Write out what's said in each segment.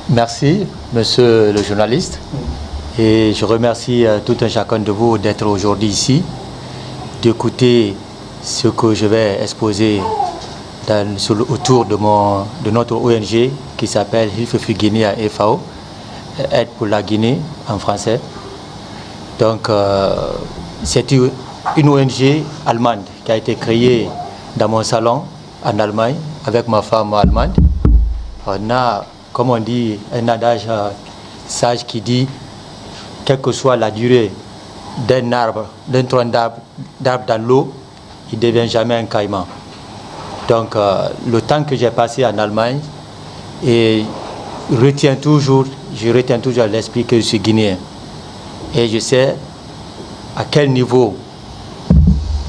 Merci, monsieur le journaliste. Et je remercie tout un chacun de vous d'être aujourd'hui ici, d'écouter ce que je vais exposer autour de notre ONG qui s'appelle Hilfe für Guinea e.V., Aide pour la Guinée en français. Donc, c'est une ONG allemande qui a été créée dans mon salon en Allemagne avec ma femme allemande. On a, comme on dit, un adage sage qui dit, quelle que soit la durée d'un arbre, d'un tronc d'arbre dans l'eau, il ne devient jamais un caïman. Donc, le temps que j'ai passé en Allemagne, et je retiens toujours à l'esprit que je suis guinéen. Et je sais à quel niveau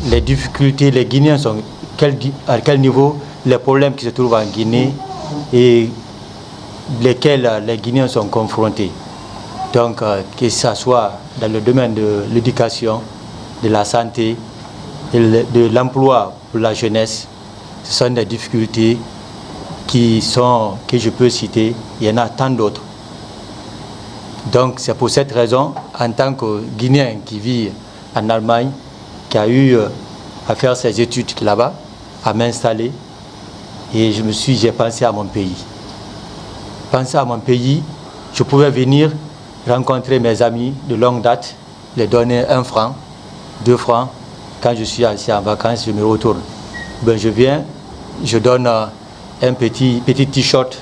les difficultés, les Guinéens sont, à quel niveau les problèmes qui se trouvent en Guinée et lesquels les Guinéens sont confrontés. Donc, que ce soit dans le domaine de l'éducation, de la santé, de l'emploi pour la jeunesse, ce sont des difficultés que je peux citer. Il y en a tant d'autres. Donc, c'est pour cette raison, en tant que Guinéen qui vit en Allemagne, qui a eu à faire ses études là-bas, à m'installer, et j'ai pensé à mon pays. Penser à mon pays, je pouvais venir rencontrer mes amis de longue date, les donner 1 franc, 2 francs. Quand je suis ici en vacances, je me retourne. Ben, je viens, je donne un petit t-shirt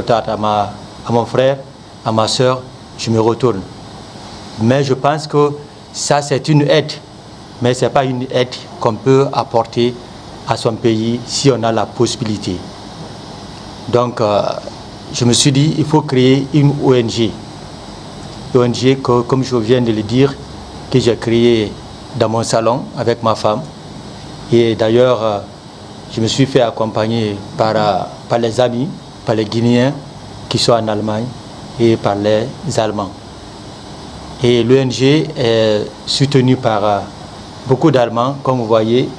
à mon frère, à ma soeur, je me retourne. Mais je pense que ça, c'est une aide, mais ce n'est pas une aide qu'on peut apporter à son pays si on a la possibilité. Donc, je me suis dit, il faut créer une ONG. Une ONG, comme je viens de le dire, que j'ai créée dans mon salon avec ma femme. Et d'ailleurs, je me suis fait accompagner par les amis, par les Guinéens qui sont en Allemagne et par les Allemands. Et l'ONG est soutenue par beaucoup d'Allemands, comme vous voyez.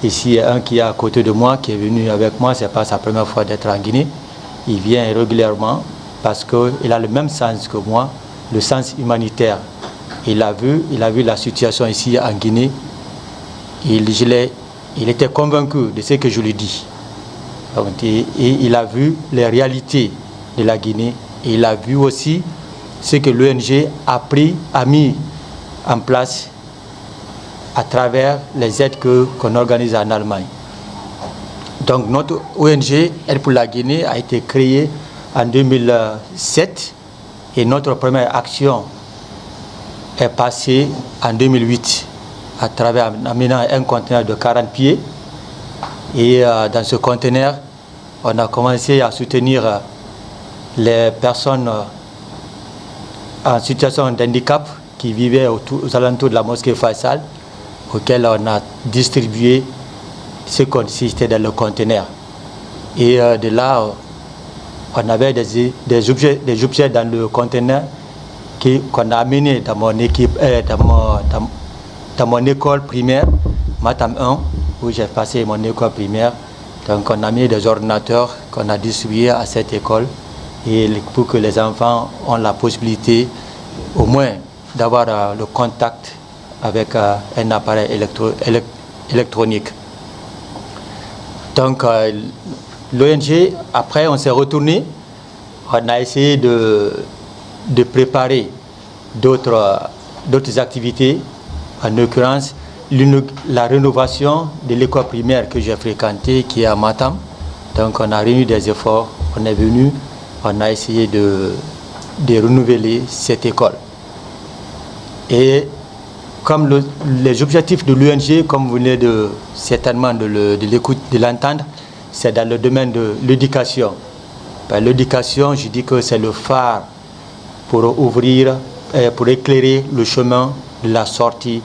Ici, un qui est à côté de moi, qui est venu avec moi, ce n'est pas sa première fois d'être en Guinée. Il vient régulièrement parce qu'il a le même sens que moi, le sens humanitaire. Il a vu la situation ici en Guinée. Il était convaincu de ce que je lui dis. Et il a vu les réalités de la Guinée. Et il a vu aussi ce que l'ONG a mis en place à travers les aides qu'on organise en Allemagne. Donc notre ONG, Aide pour la Guinée, a été créée en 2007 et notre première action est passée en 2008 à travers amenant un conteneur de 40 pieds. Et dans ce conteneur, on a commencé à soutenir les personnes en situation d'handicap qui vivaient aux alentours de la mosquée Faisal, auxquelles on a distribué ce qui consistait dans le conteneur. Et de là, on avait des objets dans le conteneur qu'on a amené dans mon dans mon école primaire, Matam 1, où j'ai passé mon école primaire. Donc on a mis des ordinateurs qu'on a distribués à cette école et pour que les enfants aient la possibilité au moins d'avoir le contact avec un appareil électronique. Donc l'ONG, après on s'est retourné, on a essayé de préparer d'autres activités, en l'occurrence la rénovation de l'école primaire que j'ai fréquentée qui est à Matam. Donc on a réuni des efforts, on est venu, on a essayé de renouveler cette école. Et comme les objectifs de l'ONG, comme vous venez certainement de l'entendre, c'est dans le domaine de l'éducation. L'éducation, je dis que c'est le phare pour pour éclairer le chemin de la sortie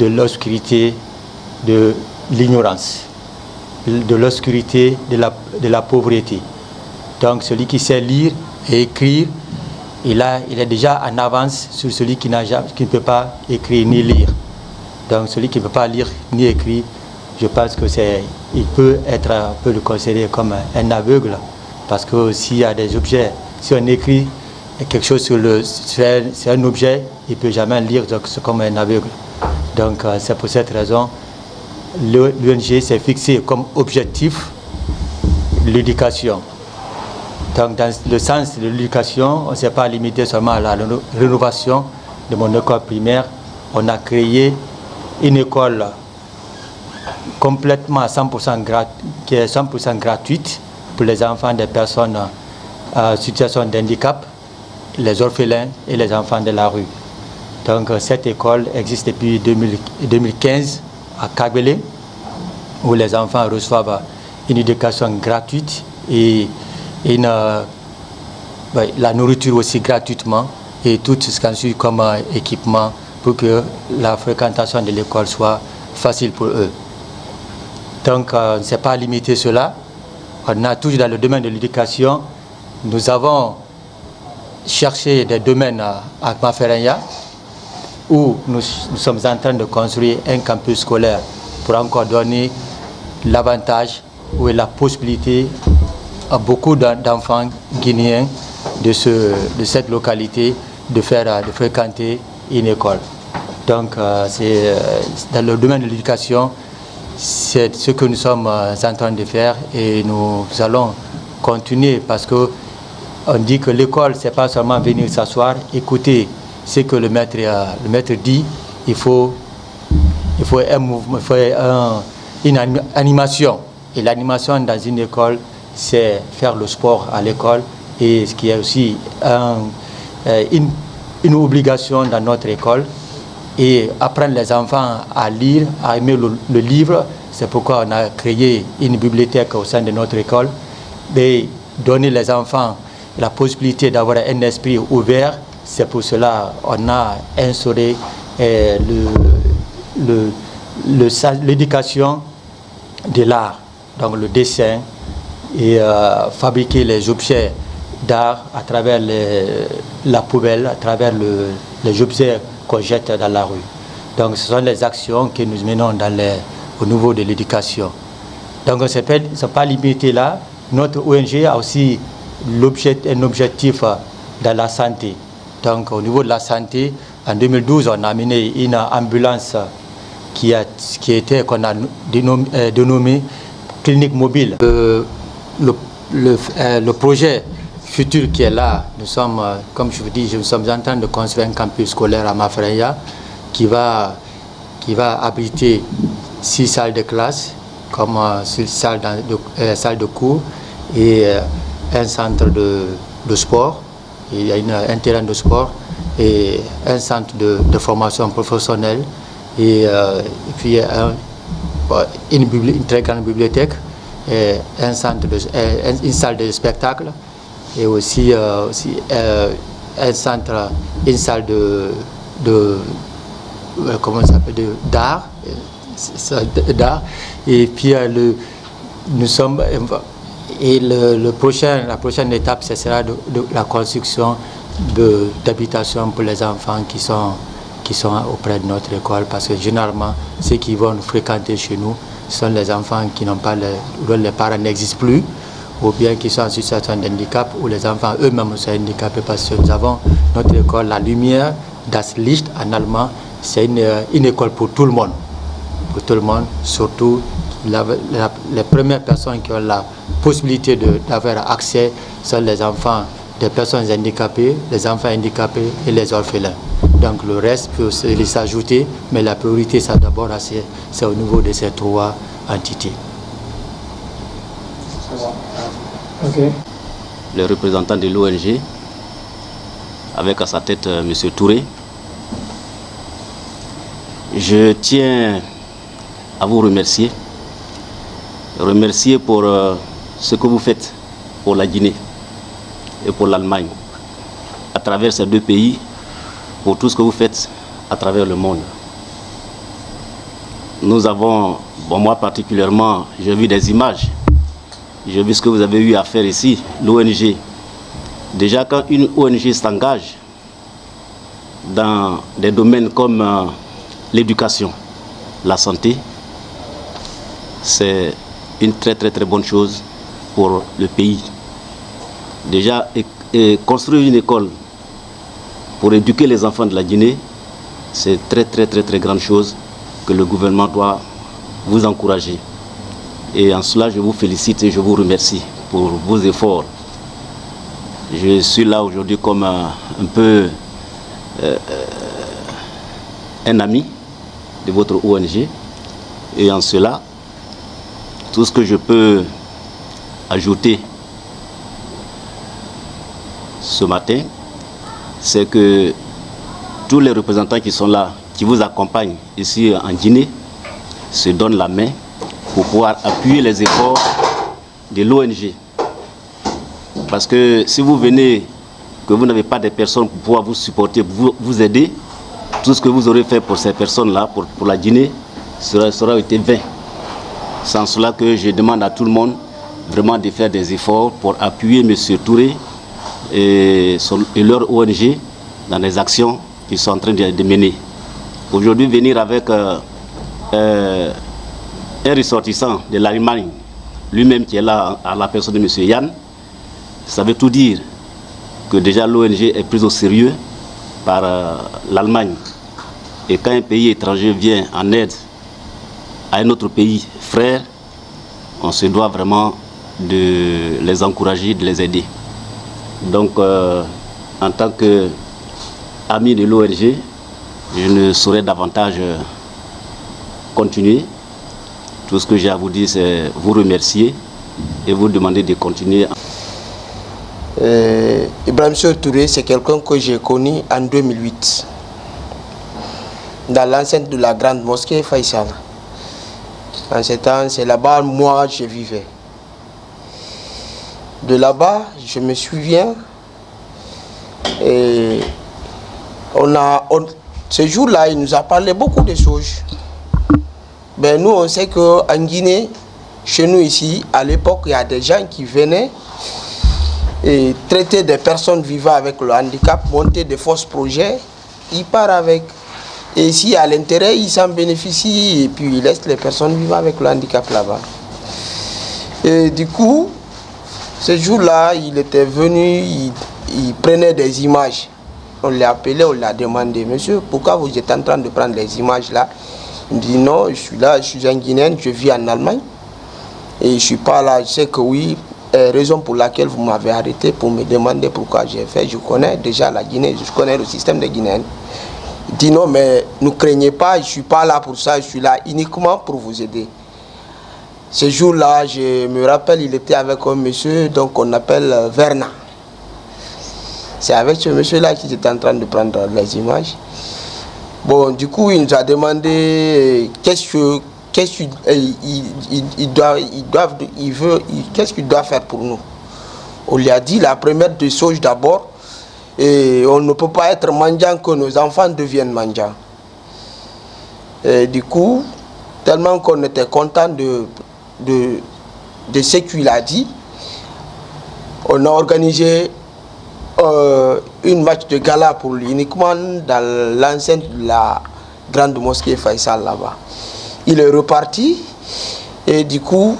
de l'obscurité, de l'ignorance, de l'obscurité, de la pauvreté. Donc celui qui sait lire et écrire, il est déjà en avance sur celui qui ne peut pas écrire ni lire. Donc celui qui ne peut pas lire ni écrire, je pense il peut le considérer comme un aveugle, parce que s'il y a des objets, si on écrit quelque chose c'est un objet, il ne peut jamais lire, donc c'est comme un aveugle. Donc c'est pour cette raison l'ONG s'est fixé comme objectif l'éducation. Donc dans le sens de l'éducation, on ne s'est pas limité seulement à la rénovation de mon école primaire. On a créé une école complètement à 100% qui est 100% gratuite pour les enfants des personnes en situation de handicap, les orphelins et les enfants de la rue. Donc cette école existe depuis 2015 à Kagbele, où les enfants reçoivent une éducation gratuite et la nourriture aussi gratuitement et tout ce qu'on suit comme équipement pour que la fréquentation de l'école soit facile pour eux. Donc on ne s'est pas limité cela. On a toujours dans le domaine de l'éducation, nous avons cherché des domaines à Maferenya où nous sommes en train de construire un campus scolaire pour encore donner l'avantage ou la possibilité à beaucoup d'enfants guinéens de cette localité de fréquenter une école. Donc c'est dans le domaine de l'éducation, c'est ce que nous sommes en train de faire et nous allons continuer parce que on dit que l'école c'est pas seulement venir s'asseoir, écouter ce que le maître dit, il faut un mouvement, il faut une animation. Et l'animation dans une école, c'est faire le sport à l'école et ce qui est aussi une obligation dans notre école et apprendre les enfants à lire, à aimer le livre. C'est pourquoi on a créé une bibliothèque au sein de notre école et donner les enfants la possibilité d'avoir un esprit ouvert. C'est pour cela qu'on a instauré l'éducation de l'art, donc le dessin et fabriquer les objets d'art à travers la poubelle, à travers les objets qu'on jette dans la rue. Donc ce sont les actions que nous menons au niveau de l'éducation. Donc on ne s'est pas limité là. Notre ONG a aussi un objectif dans la santé. Donc au niveau de la santé, en 2012, on a amené une ambulance qu'on a dénommée clinique mobile. Le projet futur qui est là, nous sommes, comme je vous dis, nous sommes en train de construire un campus scolaire à Maferenya qui va abriter 6 salles de classe, comme 6 salles de cours et un centre de sport. Il y a un terrain de sport et un centre de formation professionnelle et puis une très grande bibliothèque, et une salle de spectacle et aussi une salle comment ça s'appelle, d'art et puis nous sommes et la prochaine étape ce sera la construction d'habitations pour les enfants qui sont auprès de notre école, parce que généralement ceux qui vont fréquenter chez nous sont les enfants qui n'ont pas dont les parents n'existent plus, ou bien qui sont en situation de handicap, ou les enfants eux-mêmes sont handicapés, parce que nous avons notre école La Lumière, Das Licht en allemand. C'est une école pour tout le monde, surtout les premières personnes qui ont la possibilité d'avoir accès sont les enfants des personnes handicapées, les enfants handicapés et les orphelins. Donc le reste peut s'ajouter, mais la priorité c'est d'abord c'est au niveau de ces 3 entités. Okay. Le représentant de l'ONG, avec à sa tête M. Touré, je tiens à vous remercier pour ce que vous faites pour la Guinée et pour l'Allemagne, à travers ces 2 pays, pour tout ce que vous faites à travers le monde. Nous avons, moi particulièrement, j'ai vu des images, j'ai vu ce que vous avez eu à faire ici, l'ONG. Déjà quand une ONG s'engage dans des domaines comme l'éducation, la santé, c'est une très bonne chose pour le pays. Déjà, construire une école pour éduquer les enfants de la Guinée, c'est très grande chose que le gouvernement doit vous encourager. Et en cela, je vous félicite et je vous remercie pour vos efforts. Je suis là aujourd'hui comme un peu un ami de votre ONG. Et en cela, tout ce que je peux ajouter ce matin, c'est que tous les représentants qui sont là, qui vous accompagnent ici en Guinée, se donnent la main pour pouvoir appuyer les efforts de l'ONG. Parce que si vous venez, que vous n'avez pas de personnes pour pouvoir vous supporter, vous aider, tout ce que vous aurez fait pour ces personnes-là, pour la Guinée, sera été vain. C'est en cela que je demande à tout le monde vraiment de faire des efforts pour appuyer M. Touré et leur ONG dans les actions qu'ils sont en train de mener. Aujourd'hui, venir avec un ressortissant de l'Allemagne, lui-même qui est là à la personne de M. Yann, ça veut tout dire que déjà l'ONG est prise au sérieux par l'Allemagne. Et quand un pays étranger vient en aide à un autre pays frère, on se doit vraiment de les encourager, de les aider. Donc, en tant qu'ami de l'ONG, je ne saurais davantage continuer. Tout ce que j'ai à vous dire, c'est vous remercier et vous demander de continuer. Ibrahim Touré, c'est quelqu'un que j'ai connu en 2008 dans l'enceinte de la grande mosquée Faisal. En ce temps, c'est là-bas, moi, je vivais. De là-bas, je me souviens, et ce jour-là, il nous a parlé beaucoup de choses. Ben, nous, on sait qu'en Guinée, chez nous ici, à l'époque, il y a des gens qui venaient et traiter des personnes vivant avec le handicap, monter des fausses projets, ils partent avec. Et ici, à l'intérêt, ils s'en bénéficient et puis ils laissent les personnes vivant avec le handicap là-bas. Et du coup, ce jour-là, il était venu, il prenait des images. On l'a appelé, on l'a demandé, monsieur, pourquoi vous êtes en train de prendre les images là? Il dit non, je suis là, je suis un Guinéen, je vis en Allemagne. Et je ne suis pas là, je sais que oui. Raison pour laquelle vous m'avez arrêté pour me demander pourquoi j'ai fait. Je connais déjà la Guinée, je connais le système des Guinéens. Il dit non, mais ne craignez pas, je ne suis pas là pour ça, je suis là uniquement pour vous aider. Ce jour-là, je me rappelle, il était avec un monsieur, donc on appelle Verna. C'est avec ce monsieur-là qu'il était en train de prendre les images. Bon, du coup, il nous a demandé qu'est-ce qu'il doit faire pour nous. On lui a dit la première des choses d'abord, et on ne peut pas être mendiant que nos enfants deviennent mendiants. Et du coup, tellement qu'on était content de ce qu'il a dit, on a organisé une match de gala pour lui, uniquement dans l'enceinte de la grande mosquée Faisal là-bas. Il est reparti et du coup,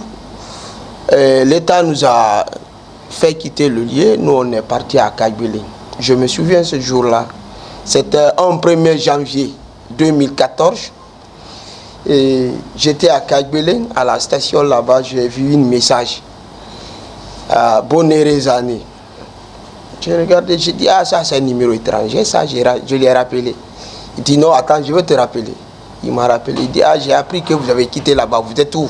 l'État nous a fait quitter le lieu. Nous, on est parti à Kagbélé. Je me souviens ce jour-là. C'était un 1er janvier 2014. Et j'étais à Kagbélé, à la station là-bas. J'ai vu un message. Bonne heureuse année. J'ai regardé, j'ai dit, ah, ça c'est un numéro étranger. Ça, je l'ai rappelé. Il dit, non, attends, je vais te rappeler. Il m'a rappelé, il dit, ah, j'ai appris que vous avez quitté là-bas, vous êtes où?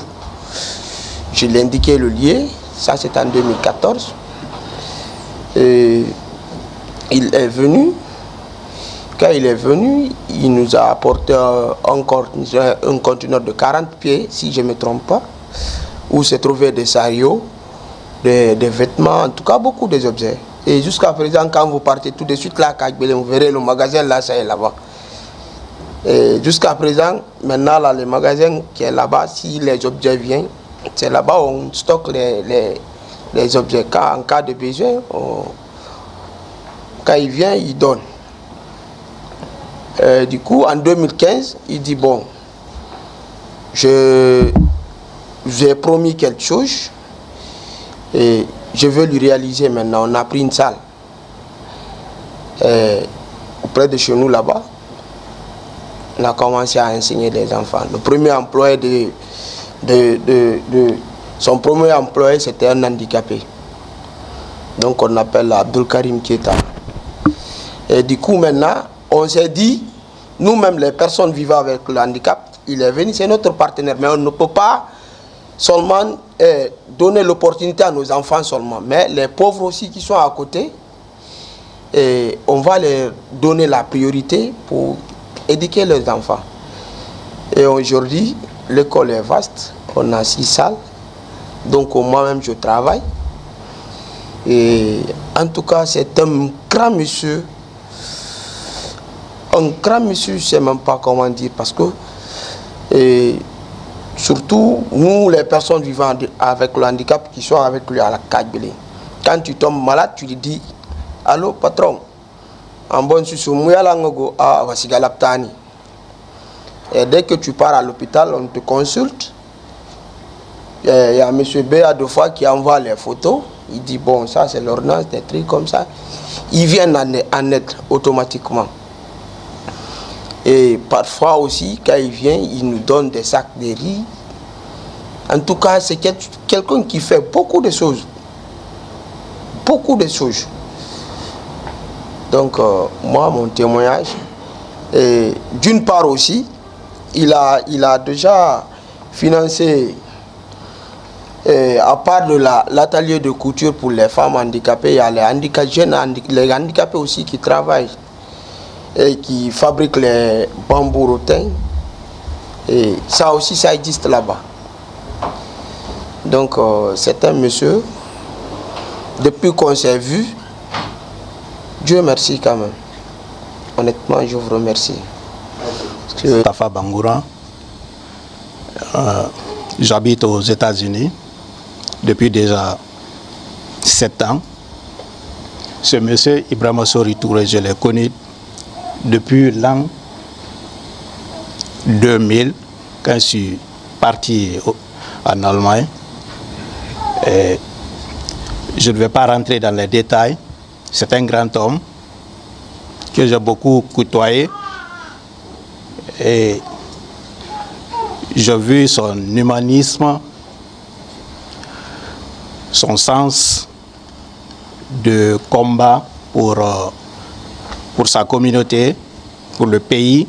Je lui ai indiqué le lieu, ça c'est en 2014. Et il est venu, quand il est venu, il nous a apporté un conteneur de 40 pieds, si je ne me trompe pas, où se trouvaient des sariots, des vêtements, en tout cas beaucoup des objets. Et jusqu'à présent, quand vous partez tout de suite là, vous verrez le magasin là, ça est là-bas. Et jusqu'à présent, maintenant, là, le magasin qui est là-bas, si les objets viennent, c'est là-bas où on stocke les objets. En cas de besoin, quand il vient, il donne. Du coup, en 2015, il dit, bon, j'ai promis quelque chose et je veux lui réaliser maintenant. On a pris une salle. près de chez nous là-bas. On a commencé à enseigner les enfants. Le premier employé son premier employé, c'était un handicapé. Donc on appelle Abdul Karim Keita. Et du coup maintenant, on s'est dit, nous-mêmes les personnes vivant avec le handicap, il est venu, c'est notre partenaire, mais on ne peut pas seulement donner l'opportunité à nos enfants seulement, mais les pauvres aussi qui sont à côté, et on va leur donner la priorité pour éduquer leurs enfants. Et aujourd'hui, l'école est vaste, on a 6 salles, donc moi-même je travaille. Et en tout cas, c'est un grand monsieur. Un grand monsieur, je ne sais même pas comment dire, parce que surtout, nous, les personnes vivant avec le handicap qui sont avec lui à la Kagbele, quand tu tombes malade, tu lui dis, allô patron, en bonne et dès que tu pars à l'hôpital, on te consulte. Il y a M. B à 2 fois qui envoie les photos. Il dit, bon, ça c'est l'ordonnance, des trucs comme ça. Ils viennent en aide automatiquement. Et parfois aussi, quand il vient, il nous donne des sacs de riz. En tout cas, c'est quelqu'un qui fait beaucoup de choses. Beaucoup de choses. Donc, moi, mon témoignage, d'une part aussi, il a déjà financé, à part de l'atelier de couture pour les femmes handicapées, il y a les handicapés aussi qui travaillent et qui fabriquent les bambous rotins. Et ça aussi, ça existe là-bas. Donc, c'est un monsieur, depuis qu'on s'est vu, Dieu merci quand même. Honnêtement, je vous remercie. Tafa Bangoura, j'habite aux États-Unis depuis déjà 7 ans. Ce monsieur Ibrahima Sori Touré, je l'ai connu depuis l'an 2000, quand je suis parti en Allemagne. Et je ne vais pas rentrer dans les détails. C'est un grand homme que j'ai beaucoup côtoyé. Et j'ai vu son humanisme, son sens de combat pour sa communauté, pour le pays,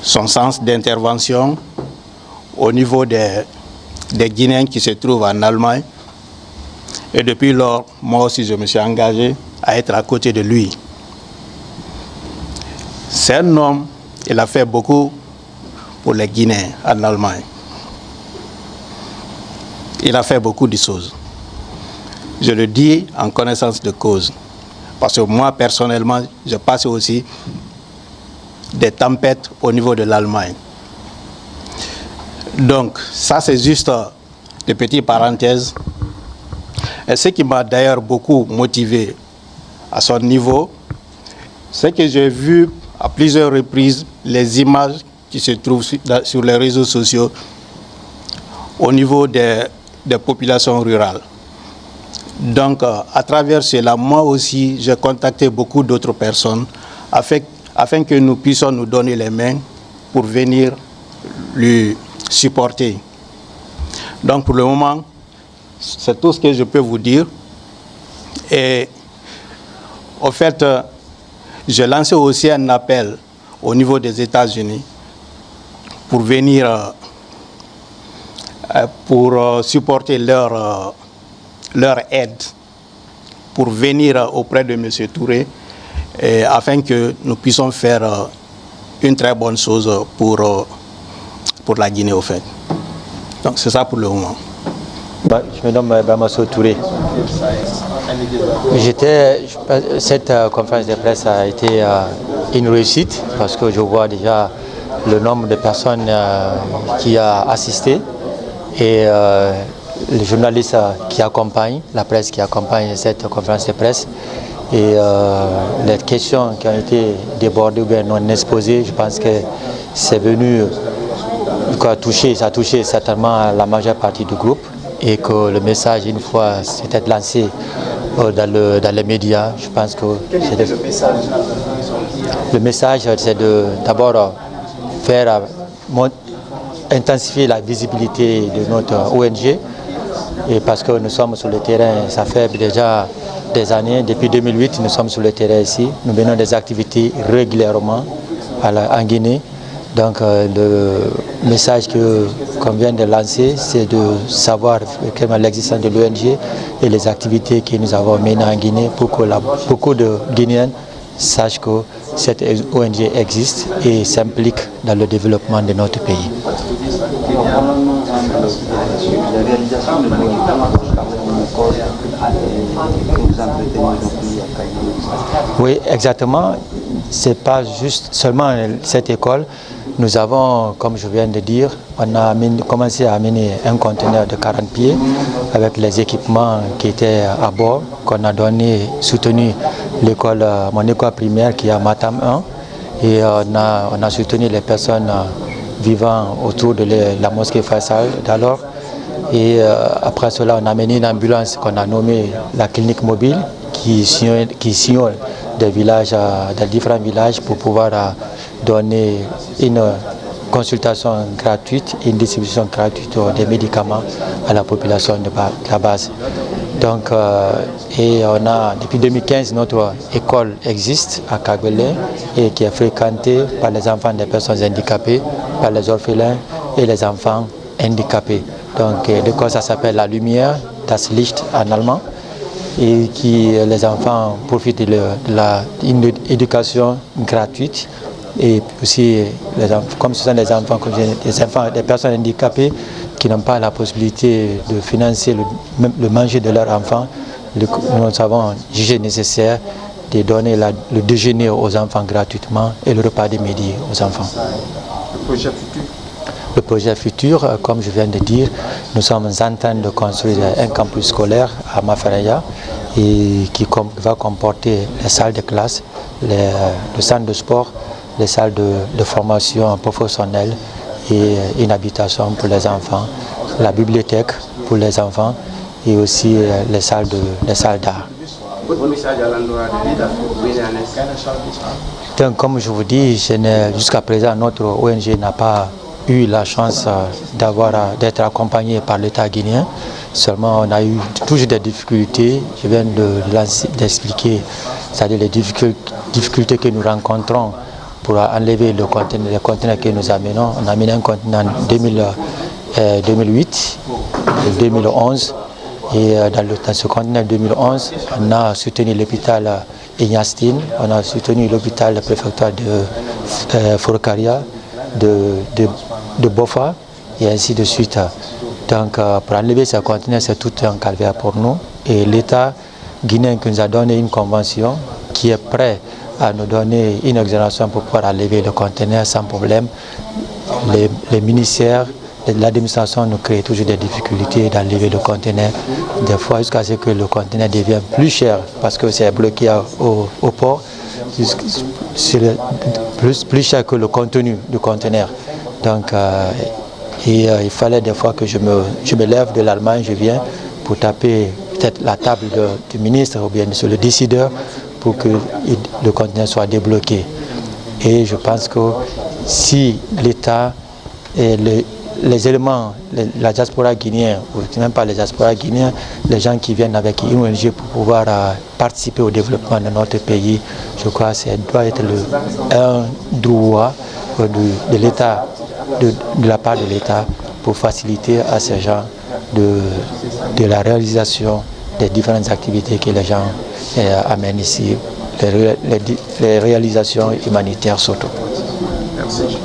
son sens d'intervention au niveau des Guinéens qui se trouvent en Allemagne. Et depuis lors, moi aussi, je me suis engagé à être à côté de lui. C'est un homme, il a fait beaucoup pour les Guinéens en Allemagne. Il a fait beaucoup de choses. Je le dis en connaissance de cause. Parce que moi, personnellement, je passe aussi des tempêtes au niveau de l'Allemagne. Donc, ça, c'est juste des petites parenthèses. Et ce qui m'a d'ailleurs beaucoup motivé à son niveau, c'est que j'ai vu à plusieurs reprises les images qui se trouvent sur les réseaux sociaux au niveau des populations rurales. Donc, à travers cela, moi aussi, j'ai contacté beaucoup d'autres personnes afin que nous puissions nous donner les mains pour venir lui supporter. Donc, pour le moment, c'est tout ce que je peux vous dire. Et au fait, j'ai lancé aussi un appel au niveau des États-Unis pour venir pour supporter leur aide, pour venir auprès de M. Touré, afin que nous puissions faire une très bonne chose pour la Guinée, au fait. Donc c'est ça pour le moment. Je me nomme Bamasso Touré. Cette conférence de presse a été une réussite parce que je vois déjà le nombre de personnes qui a assisté et les journalistes qui accompagnent, la presse qui accompagne cette conférence de presse et les questions qui ont été débordées ou bien non exposées, je pense que c'est venu ça a touché certainement la majeure partie du groupe et que le message, une fois peut-être lancé dans les médias. Je pense que le message, c'est d'abord faire intensifier la visibilité de notre ONG, et parce que nous sommes sur le terrain, ça fait déjà des années, depuis 2008 nous sommes sur le terrain ici, nous menons des activités régulièrement en Guinée. Donc le message qu'on vient de lancer, c'est de savoir l'existence de l'ONG et les activités que nous avons menées en Guinée pour que beaucoup de Guinéens sachent que cette ONG existe et s'implique dans le développement de notre pays. Oui, exactement. C'est pas juste seulement cette école. Nous avons, comme je viens de dire, on a commencé à amener un conteneur de 40 pieds avec les équipements qui étaient à bord, qu'on a soutenu mon école primaire qui est à Matam 1, et on a soutenu les personnes vivant autour de la mosquée Faisal d'alors. Et après cela, on a amené une ambulance qu'on a nommée la clinique mobile qui sillonne des villages, des différents villages pour pouvoir donner une consultation gratuite et une distribution gratuite des médicaments à la population de la base. Donc, et depuis 2015, notre école existe à Kagbele et qui est fréquentée par les enfants des personnes handicapées, par les orphelins et les enfants handicapés. Donc, l'école, ça s'appelle La Lumière, Das Licht en allemand, et les enfants profitent de une éducation gratuite. Et aussi, comme ce sont des enfants, des personnes handicapées qui n'ont pas la possibilité de financer le manger de leurs enfants, nous avons jugé nécessaire de donner le déjeuner aux enfants gratuitement et le repas de midi aux enfants. Le projet futur, comme je viens de dire, nous sommes en train de construire un campus scolaire à Mafaraya et qui va comporter les salles de classe, le centre de sport, les salles de formation professionnelle et une habitation pour les enfants, la bibliothèque pour les enfants et aussi les salles d'art. Votre message à l'endroit de l'État guinéen? Comme je vous dis, jusqu'à présent, notre ONG n'a pas eu la chance d'être accompagné par l'État guinéen. Seulement, on a eu toujours des difficultés. Je viens d'expliquer, c'est-à-dire les difficultés que nous rencontrons pour enlever les conteneurs que nous amenons. On a amené un conteneur en 2008 et 2011. Et dans ce conteneur 2011, on a soutenu l'hôpital Ignastine, on a soutenu l'hôpital préfectoral de Forokaria, de Bofa et ainsi de suite. Donc pour enlever ce conteneur, c'est tout un calvaire pour nous. Et l'État guinéen qui nous a donné une convention qui est prêt à nous donner une exonération pour pouvoir enlever le conteneur sans problème. Les ministères et l'administration nous crée toujours des difficultés d'enlever le conteneur, des fois jusqu'à ce que le conteneur devienne plus cher parce que c'est bloqué au port, plus cher que le contenu du conteneur. Donc il fallait des fois que je me lève de l'Allemagne, je viens pour taper peut-être la table du ministre ou bien sur le décideur pour que le conteneur soit débloqué. Et je pense que si l'État et les éléments, la diaspora guinéenne, ou même pas les diaspora guinéens, les gens qui viennent avec une ONG pour pouvoir participer au développement de notre pays, je crois que ça doit être un droit de l'État, de la part de l'État, pour faciliter à ces gens de la réalisation des différentes activités que les gens amènent ici, les réalisations humanitaires surtout. Merci.